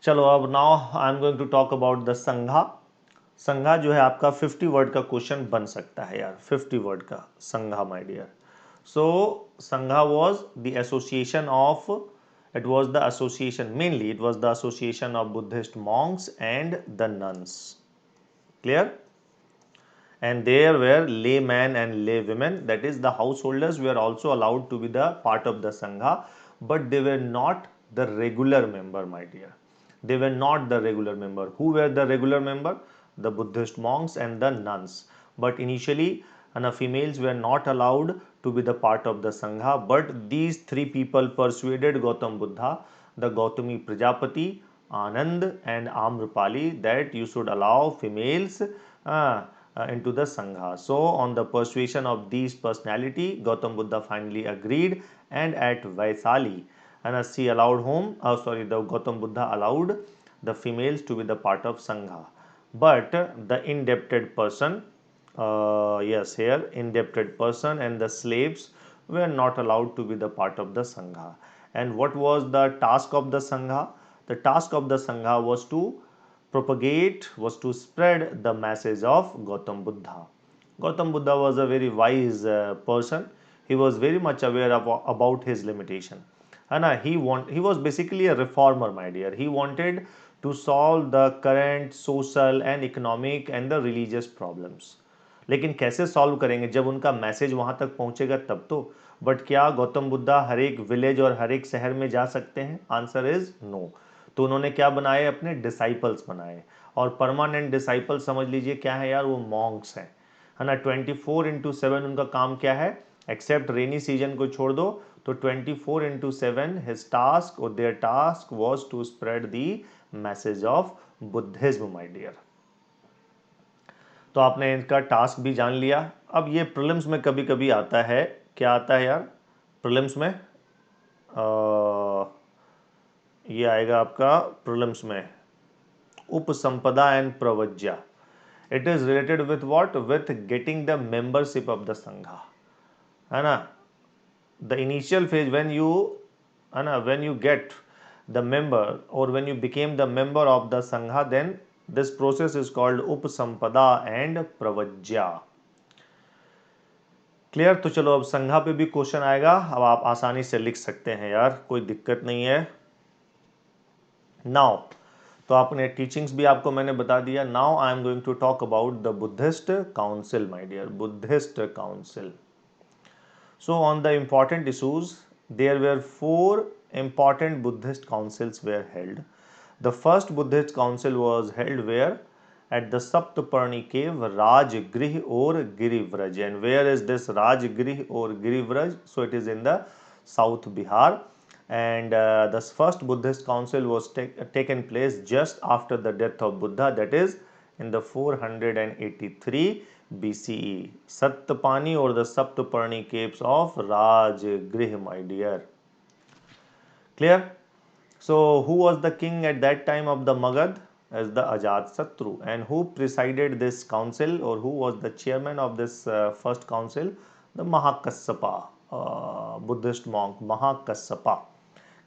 चलो अब now I am going to talk about the Sangha. Sangha जो है आपका 50 वर्ड का क्वेश्चन बन सकता है यार, 50 वर्ड का संघा my dear. So Sangha was the association of, it was the association, mainly it was the association of Buddhist monks and the nuns. Clear? And there were laymen and laywomen, that is the householders were also allowed to be the part of the sangha, but they were not the regular member, my dear. They were not the regular member. Who were the regular member? The Buddhist monks and the nuns. But initially females were not allowed to be the part of the sangha, but these three people persuaded Gautam Buddha, the Gautami Prajapati, Anand and Amrapali, that you should allow females into the Sangha. So, on the persuasion of these personality, Gautam Buddha finally agreed, and at Vaisali, and as he allowed whom? The Gautam Buddha allowed the females to be the part of Sangha. But the indebted person, yes, here indebted person and the slaves were not allowed to be the part of the Sangha. And what was the task of the Sangha? The task of the Sangha was to propagate, was to spread the message of Gautam Buddha. Gautam Buddha was a very wise person. He was very much aware about his limitation. And he was basically a reformer, my dear. He wanted to solve the current social and economic and the religious problems. लेकिन कैसे solve करेंगे जब उनका message वहां तक पहुंचेगा तब तो। बट क्या गौतम बुद्धा हर एक विलेज और हर एक शहर में जा सकते हैं? Answer is no. तो उन्होंने क्या बनाए? अपने डिसाइपल्स बनाए। और परमानेंट डिसाइपल समझ लीजिए क्या है यार, वो मॉन्क्स हैं, है ना। 24/7 उनका काम क्या है? एक्सेप्ट रेनी सीजन को छोड़ दो तो 24/7 हिज टास्क और their task was to spread the message of Buddhism, my dear. तो आपने इनका टास्क भी जान लिया। अब ये प्रीलिम्स में कभी कभी आता है, क्या आता है यार प्रीलिम्स में? ये आएगा आपका प्रीलिम्स में Upasampada and Pravrajya. It is related with what? With getting the membership of the Sangha, है ना। The initial phase when you, है ना, when you get the member or when you became the member of the Sangha, then this process is called Upasampada and Pravrajya. Clear? तो चलो अब संघा पे भी क्वेश्चन आएगा, अब आप आसानी से लिख सकते हैं यार, कोई दिक्कत नहीं है। नाउ तो आपने टीचिंग्स भी आपको मैंने बता दिया। Now I am going to talk about the Buddhist council, my dear, Buddhist council. So on the important issues, there were 4 important Buddhist councils were held. The first Buddhist council was held where? At the Saptaparni cave, Rajgrih or Girivraj. And where is this Rajgrih or Girivraj? So it is in the South Bihar. And the first Buddhist council was taken place just after the death of Buddha, that is in the 483 BCE. Sattapani or the Saptaparni caves of Rajgrih, my dear. Clear? So who was the king at that time of the Magad? As the Ajatasattu. And who presided this council, or who was the chairman of this first council? The Mahakassapa, Buddhist monk Mahakassapa.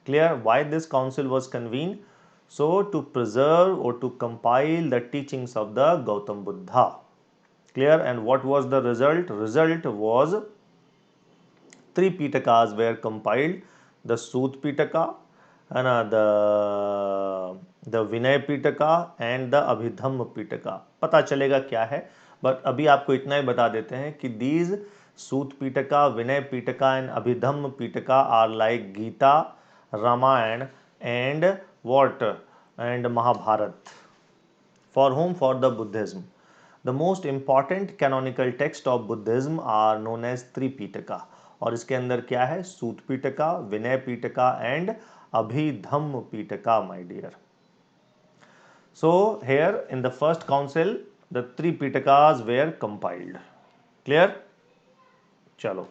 Clear? Why this council was convened? So to preserve or to compile the teachings of the Gautam Buddha. Clear? And what was the result? Result was 3 Pitakas were compiled: the Sut Pitaka, and the Vinay Pitaka and the Abhidhamma Pitaka. पता चलेगा क्या है, but अभी आपको इतना ही बता देते हैं कि these Sut Pitaka, Vinay Pitaka and Abhidhamma Pitaka are like Gita, Ramayana and what? And Mahabharat. For whom? For the Buddhism. The most important canonical text of Buddhism are known as Tripitaka. और इसके अंदर क्या है? Sutta Pitaka, Vinaya Pitaka and Abhidhamma Pitaka, my dear. So here in the first council, the 3 Pitakas were compiled. Clear? Chalo.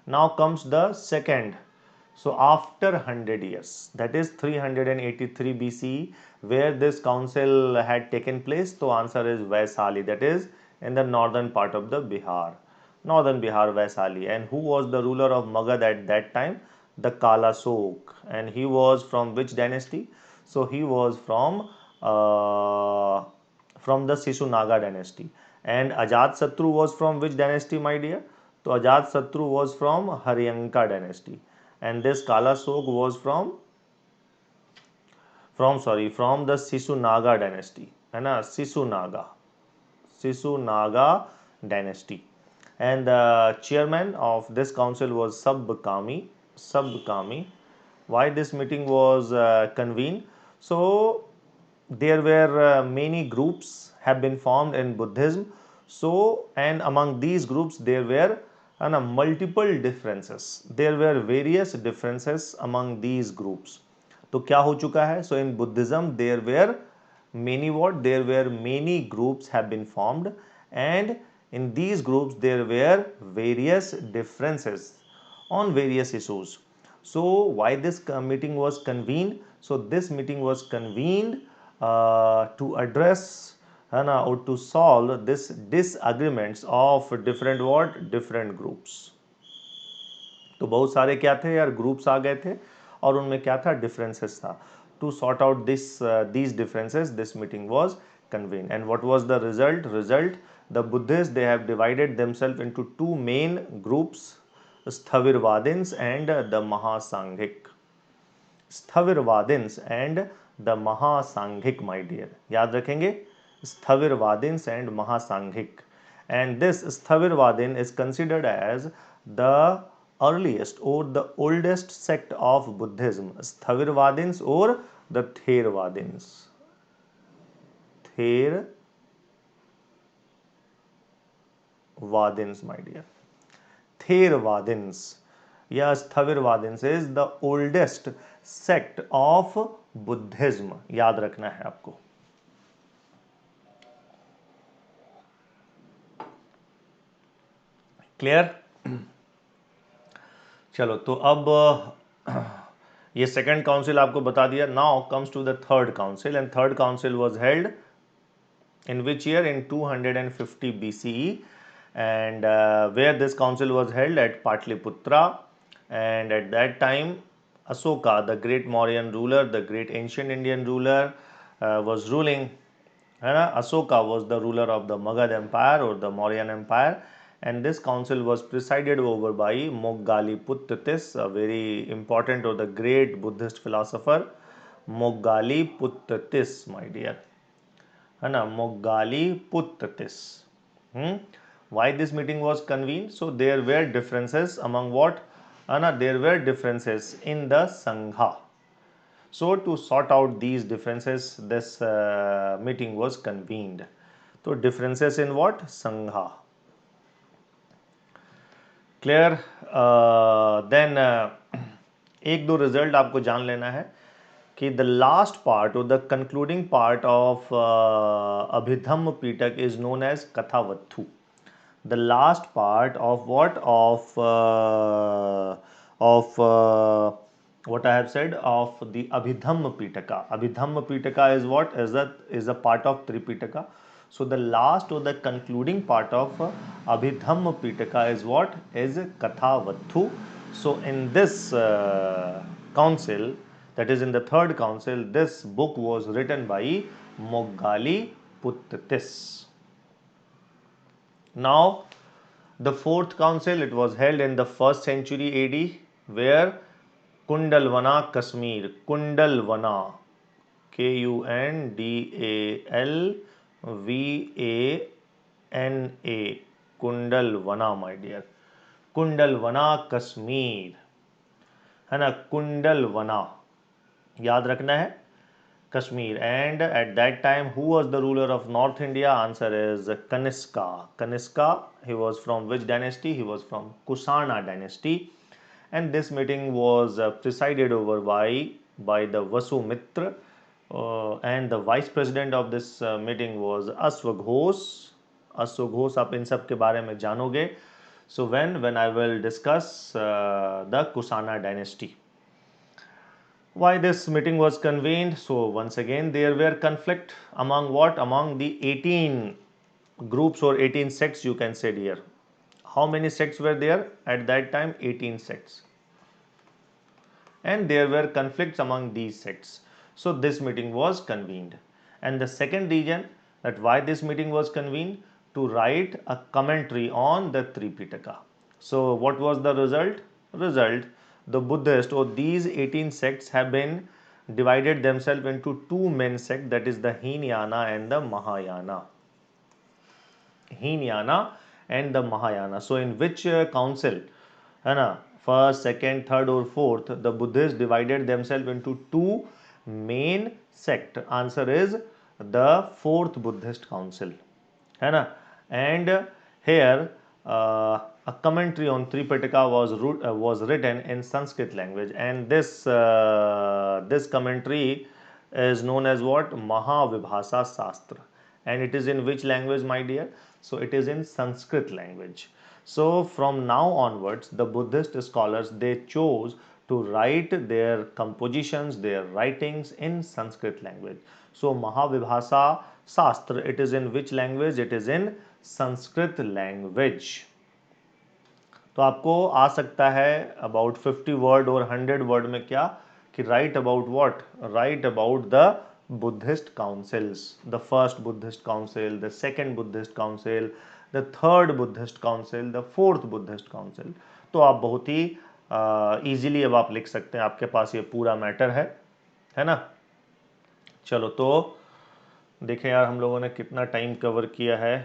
Now comes the second. So after 100 years, that is 383 BCE, where this council had taken place, so answer is Vaisali, that is in the northern part of the Bihar. Northern Bihar, Vaisali. And who was the ruler of Magad at that time? The Kalasok. And he was from which dynasty? So he was from the Sisunaga dynasty. And Ajatasattu was from which dynasty, my dear? So Ajatasattu was from Haryanka dynasty, and this Kalasog was from the Sisunaga dynasty, है ना? Sisunaga dynasty, and the chairman of this council was Sabkami. Why this meeting was convened? So there were many groups have been formed in Buddhism. So, and among these groups there were multiple differences. There were various differences among these groups. तो क्या हो चुका है? So in Buddhism there were many what? There were many groups have been formed, and in these groups there were various differences on various issues. So why this meeting was convened? So this meeting was convened to address or to solve this disagreements of different groups. तो बहुत सारे क्या थे यार, groups आ गए थे और उनमें क्या था, डिफरेंसेस था. To sort out these differences, this meeting was convened. And what was the result? The Buddhists, they have divided themselves into two main groups, Sthavirvadins and the Mahasanghik. Sthavirvadins and the Mahasanghik, my dear. याद रखेंगे, Sthavirvadins and Mahasanghik. And this Sthavirvadin is considered as the earliest or the oldest sect of Buddhism. Sthavirvadins or the Theravadins. Theravadins, my dear. Theravadins. या Sthavirvadins is the oldest sect of Buddhism. याद रखना है आपको. Clear? चलो, तो अब ये second council आपको बता दिया. Now comes to the third council, and third council was held in which year? In 250 BCE, and where this council was held? At Patliputra. And at that time Asoka, the great Mauryan ruler, the great ancient Indian ruler, was ruling. Asoka was the ruler of the Magad Empire or the Mauryan Empire, and this council was presided over by Moggaliputtis, a very important or the great Buddhist philosopher, Moggaliputtis, my dear. Moggaliputtis. Why this meeting was convened? So there were differences among what? There were differences in the Sangha. So to sort out these differences, this meeting was convened. So differences in what? Sangha. Clear? Then एक दो result आपको जान लेना है कि the last part or the concluding part of Abhidhamma Pitak is known as Kathavattu. The last part of what? Of what I have said, of the Abhidhamma Pitaka. Abhidhamma Pitaka is what? Is a part of Tripitaka. So the last or the concluding part of Abhidhamma Pitaka is what? Is Kathavattu. So in this council, that is in the third council, this book was written by Moggaliputtis. Now the fourth council, it was held in the 1st century AD, where Kundalvana, Kashmir. Kundalvana, Kundalvana, Kundalvana, my dear. Kundalvana, Kashmir, है ना? Kundalvana, याद रखना है, Kashmir. And at that time, who was the ruler of North India? Answer is Kanishka. Kanishka, he was from which dynasty? He was from Kusana dynasty. And this meeting was presided over by the Vasumitra, and the vice president of this meeting was Ashwaghosh. Ashwaghosh, आप इन सब के बारे में जानोगे. So when I will discuss the Kusana dynasty. Why this meeting was convened? So once again there were conflict among what? Among the 18 groups or 18 sects, you can say here. How many sects were there at that time? 18 sects. And there were conflicts among these sects. So this meeting was convened. And the second reason that why this meeting was convened, to write a commentary on the Tripitaka. So what was the result? The Buddhist or these 18 sects have been divided themselves into two main sects, that is the Hinayana and the Mahayana. Hinayana and the Mahayana. So in which council, है ना, first, second, third or fourth, the Buddhists divided themselves into two main sect. Answer is the fourth Buddhist council, है ना. And here a commentary on Tripitaka was written in Sanskrit language, and this commentary is known as what? Mahavibhasa Shastra. And it is in which language, my dear? So it is in Sanskrit language. So from now onwards, the Buddhist scholars, they chose to write their compositions, their writings in Sanskrit language. So Mahavibhasa Shastra, it is in which language? It is in Sanskrit language. तो आपको आ सकता है about 50 word और 100 word में क्या कि write about what? Write about the Buddhist councils, the first Buddhist council, the second Buddhist council, the third Buddhist council, the fourth Buddhist council. तो आप बहुत ही इजीली अब आप लिख सकते हैं, आपके पास ये पूरा मैटर है ना. चलो तो देखें यार हम लोगों ने कितना टाइम कवर किया है.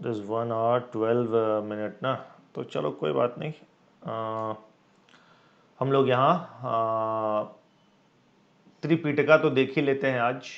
दिस 1 hour 12 minute ना, तो चलो कोई बात नहीं. हम लोग यहाँ त्रिपिटका तो देख ही लेते हैं आज.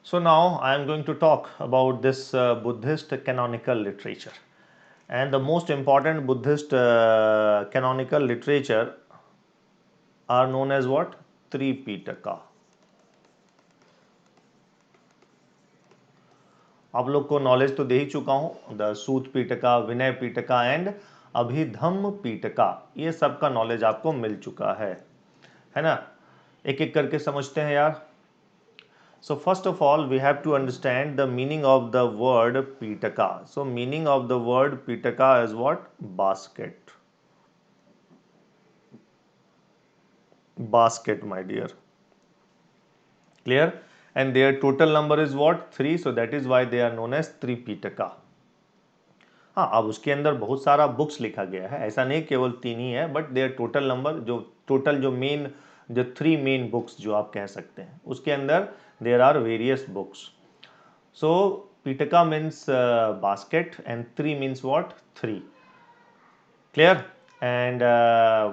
So now I am going to talk about this Buddhist canonical literature, and the most important Buddhist canonical literature are known as what? Tripitaka. आप लोग को नॉलेज तो दे ही चुका हूँ. The Suta Pitaka, Vinaya Pitaka and Abhidhamma पीटका, ये सब का नॉलेज आपको मिल चुका है ना. एक एक करके समझते हैं यार. So first of all, we have to understand the meaning of the word Pitaka. So meaning of the word Pitaka is what? Basket. Basket, my dear. Clear? And their total number is what? 3. So that is why they are known as Tripitaka. हाँ, अब उसके अंदर बहुत सारा books लिखा गया है, ऐसा नहीं केवल 3 ही है, बट देयर टोटल नंबर जो टोटल जो मेन जो 3 मेन बुक्स जो आप कह सकते हैं उसके अंदर there are various books. So Pitaka means basket and 3 means what? 3. Clear? And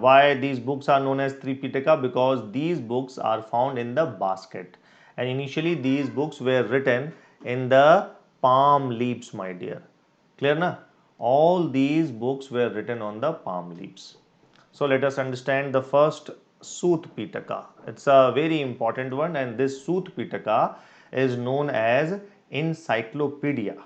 why these books are known as Tripitaka? Because these books are found in the basket, and initially these books were written in the palm leaves, my dear. Clear na? All these books were written on the palm leaves. So let us understand the first Sut Pitaka. It's a very important one, and this Sut Pitaka is known as Encyclopedia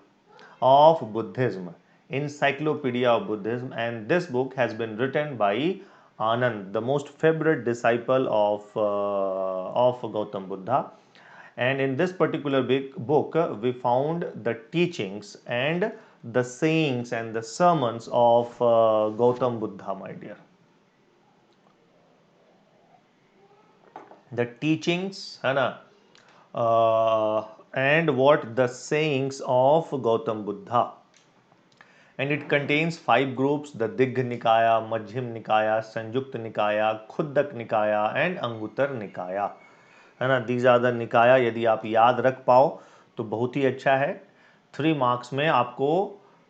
of Buddhism. Encyclopedia of Buddhism, and this book has been written by Anand, the most favorite disciple of Gautam Buddha. And in this particular book, we found the teachings and the sayings and the sermons of Gautam Buddha, my dear. The teachings, है ना, and what the sayings of Gautam Buddha. And it contains 5 groups: the Digha Nikaya, Majjhim Nikaya, Sanjukta Nikaya, Khuddak Nikaya and Angutar Nikaya. है ना. These are the Nikaya. यदि आप याद रख पाओ तो बहुत ही अच्छा है. 3 मार्क्स में आपको,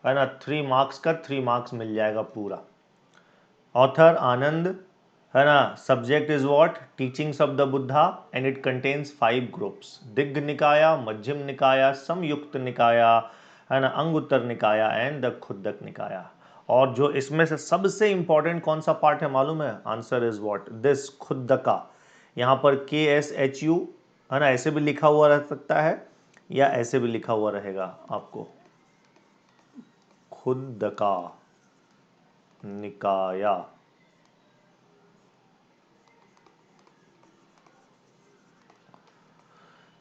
है ना, 3 मार्क्स का 3 मार्क्स मिल जाएगा पूरा. ऑथर आनंद, है ना. Subject is what? Teachings of the Buddha, and it contains 5 groups: Digha Nikaya, Majjhima Nikaya, समयुक्त निकाया, है ना, अंगुत्तर निकाया एंड द खुद्दक निकाया. और जो इसमें से सबसे इंपॉर्टेंट कौन सा पार्ट है मालूम है? Answer is what? दिस खुद्दका. यहाँ पर KSHU, है ना, ऐसे भी लिखा हुआ रह सकता है, या ऐसे भी लिखा हुआ रहेगा आपको, खुद्दका निकाया।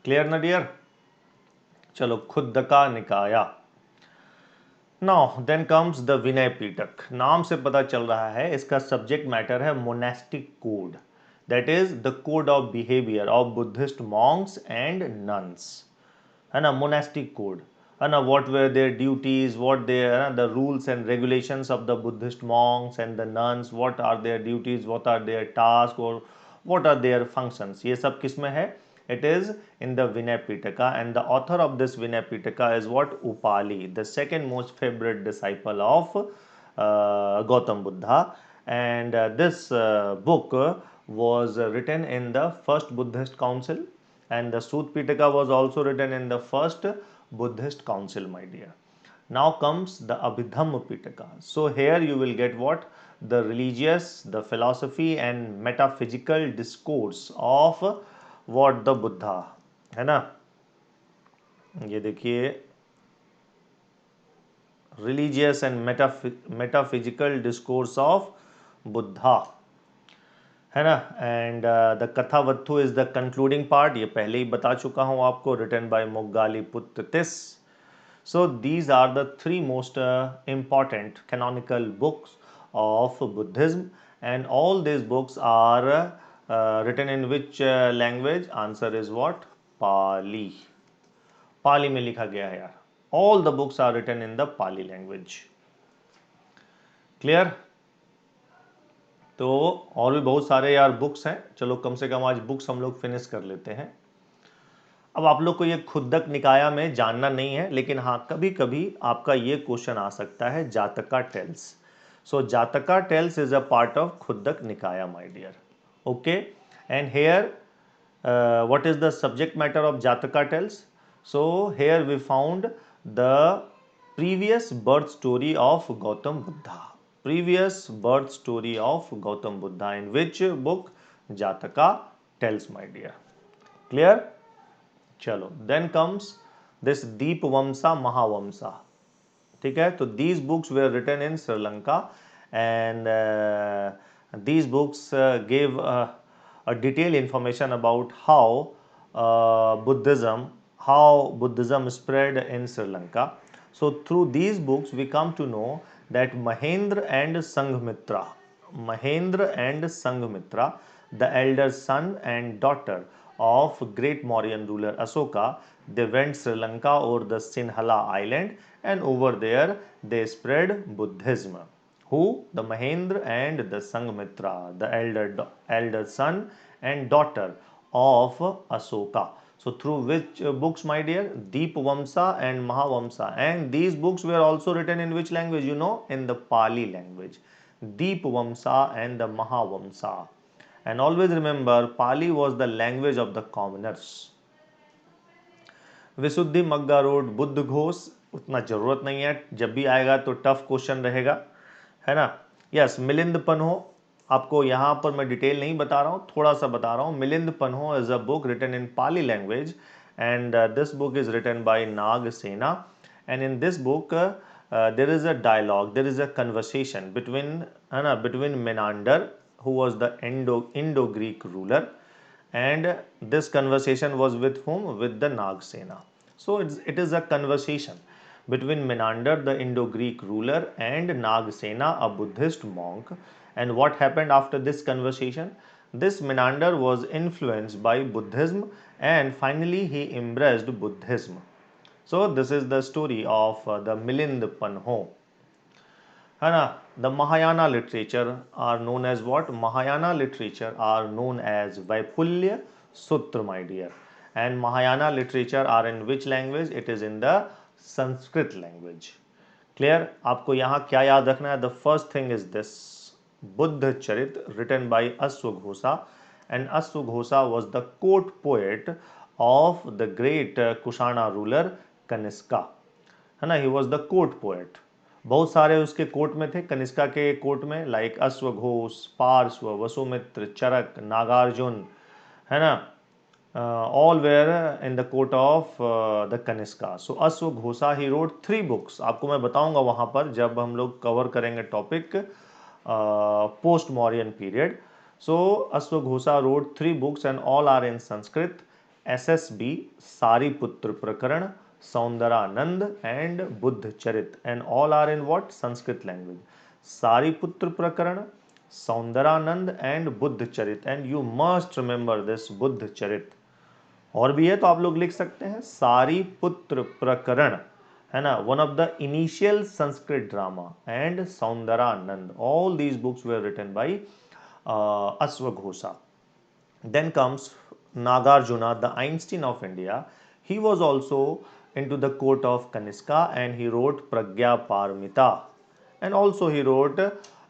क्लियर ना डियर? चलो, Khuddaka Nikaya. Now then comes the Vinaya Pitaka. नाम से पता चल रहा है इसका सब्जेक्ट मैटर है monastic code, that is the code of behaviour of Buddhist monks and nuns, है ना, मोनेस्टिक कोड, है ना, what were their duties, what their the rules and regulations of the Buddhist monks and the nuns, what are their duties, what are their task और what are their functions, ये सब किस में है? It is in the Vinay Pitaka, and the author of this Vinay Pitaka is what? Upali, the second most favorite disciple of Gautam Buddha, and this book was written in the first Buddhist council, and the Sut Pitaka was also written in the first Buddhist council, my dear. Now comes the Abhidhamma Pitaka. So here you will get what? The religious, the philosophy and metaphysical discourse of what the Buddha, है ना, ये देखिए, religious and metaphysical discourse of Buddha, है ना, and the Kathavattu is the concluding part, ये पहले ही बता चुका हूँ आपको, written by Moggaliputta Tis. So these are the three most important canonical books of Buddhism, and all these books are written in which language? Answer is what? Pali. पाली में लिखा गया है यार. All the books are written in the Pali language. Clear? तो और भी बहुत सारे यार बुक्स हैं, चलो कम से कम आज बुक्स हम लोग फिनिश कर लेते हैं. अब आप लोग को ये खुद्दक निकाया में जानना नहीं है, लेकिन हाँ कभी कभी आपका ये क्वेश्चन आ सकता है, जातका tales. So Jataka tales is a part of Khuddaka Nikaya, my dear. Okay, and here what is the subject matter of Jataka tells? So here we found the previous birth story of Gautam Buddha. Previous birth story of Gautam Buddha in which book? Jataka tells, my dear. Clear? चलो, then comes this Deepvamsa Mahavamsa. ठीक है, तो these books were written in Sri Lanka, and these books gave a detailed information about how Buddhism spread in Sri Lanka. So through these books we come to know that Mahendra and Sanghamitra, the elder son and daughter of great Mauryan ruler Asoka, they went Sri Lanka over the Sinhala island, and over there they spread Buddhism. Who? The Mahendra and the Sanghamitra, the elder son and daughter of Asoka. So through which books, my dear? Deepvamsa and Mahavamsa. And these books were also written in which language? You know, in the Pali language. Deepvamsa and the Mahavamsa. And always remember, Pali was the language of the commoners. विशुद्धि मग्गा road Buddha Ghosh उतना जरूरत नहीं है, जब भी आएगा तो tough question रहेगा, है ना. यस, मिलिंद पन्हो, आपको यहाँ पर मैं डिटेल नहीं बता रहा हूँ, थोड़ा सा बता रहा हूँ. Milinda Panho is a book written in Pali language, and this book is written by Nagasena, and in this book there is a dialogue, there is a conversation between Menander, who was the Indo-Greek ruler, and this conversation was with whom? With the Nagsena. So it is a conversation between Menander, the Indo-Greek ruler, and Nagsena, a Buddhist monk. And what happened after this conversation? This Menander was influenced by Buddhism, and finally he embraced Buddhism. So this is the story of the Milind Panho. है ना. The Mahayana literature are known as what? Mahayana literature are known as Vaipulya Sutra, my dear. And Mahayana literature are in which language? It is in the Sanskrit language. Clear? आपको यहाँ क्या याद रखना है? The first thing is this Buddha Charit written by Aswaghosa, and Aswaghosa was the court poet of the great Kushana ruler Kanishka, है ना. He was the court poet. बहुत सारे उसके कोर्ट में थे, कनिष्का के कोर्ट में, लाइक अश्वघोष, पार्श्व, वसुमित्र, चरक, नागार्जुन, है ना, all were in the court of the Kanishka. So Ashwaghosa he wrote 3 books. आपको मैं बताऊंगा वहाँ पर जब हम लोग कवर करेंगे topic post Mauryan period. So Ashwaghosa wrote 3 books and all are in Sanskrit. SSB, Sariputra Prakaran, Saundaranand and Buddha Charit, and all are in what? Sanskrit language. Sariputra Prakaran, Saundaranand and Buddha Charit, and you must remember this Buddha Charit. और भी है तो आप लोग लिख सकते हैं सारी पुत्र प्रकरण, है ना, one of the initial Sanskrit drama, and Saundarananda, all these books were written by अश्वघोषा. Then comes Nagarjuna, the Einstein of India. He was also into the court of Kanishka and he wrote Pragya Paramita, and also he wrote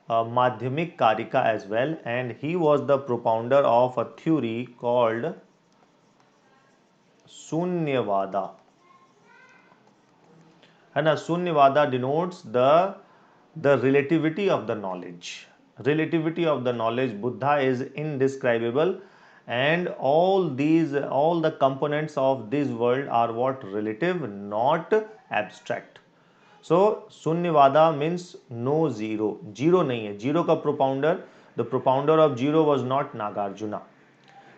Madhyamik Karika as well, and he was the propounder of a theory called Sunyavada. And Sunyavada denotes the relativity of the knowledge. Relativity of the knowledge. Buddha is indescribable, and all the components of this world are what? Relative, not abstract. So Sunyavada means no zero. Zero नहीं है. Zero का propounder, the propounder of zero was not Nagarjuna.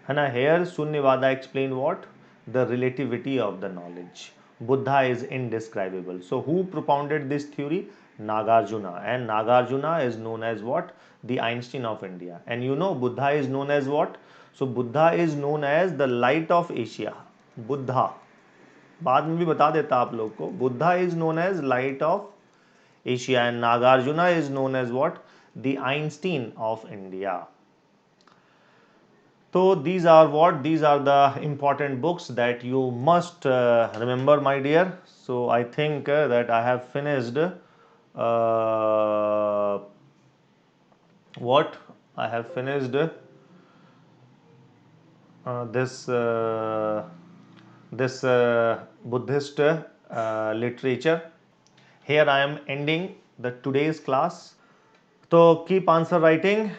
And here Sunyavada explain what? The relativity of the knowledge. Buddha is indescribable. So who propounded this theory? Nagarjuna. And Nagarjuna is known as what? The Einstein of India. And you know Buddha is known as what? So Buddha is known as the light of Asia. Buddha. बाद में भी बता देता आप लोग को. Buddha is known as light of Asia, and Nagarjuna is known as what? The Einstein of India. So these are what? These are the important books that you must remember, my dear. So I think that I have finished what? I have finished this Buddhist literature. Here I am ending the today's class. So keep answer writing.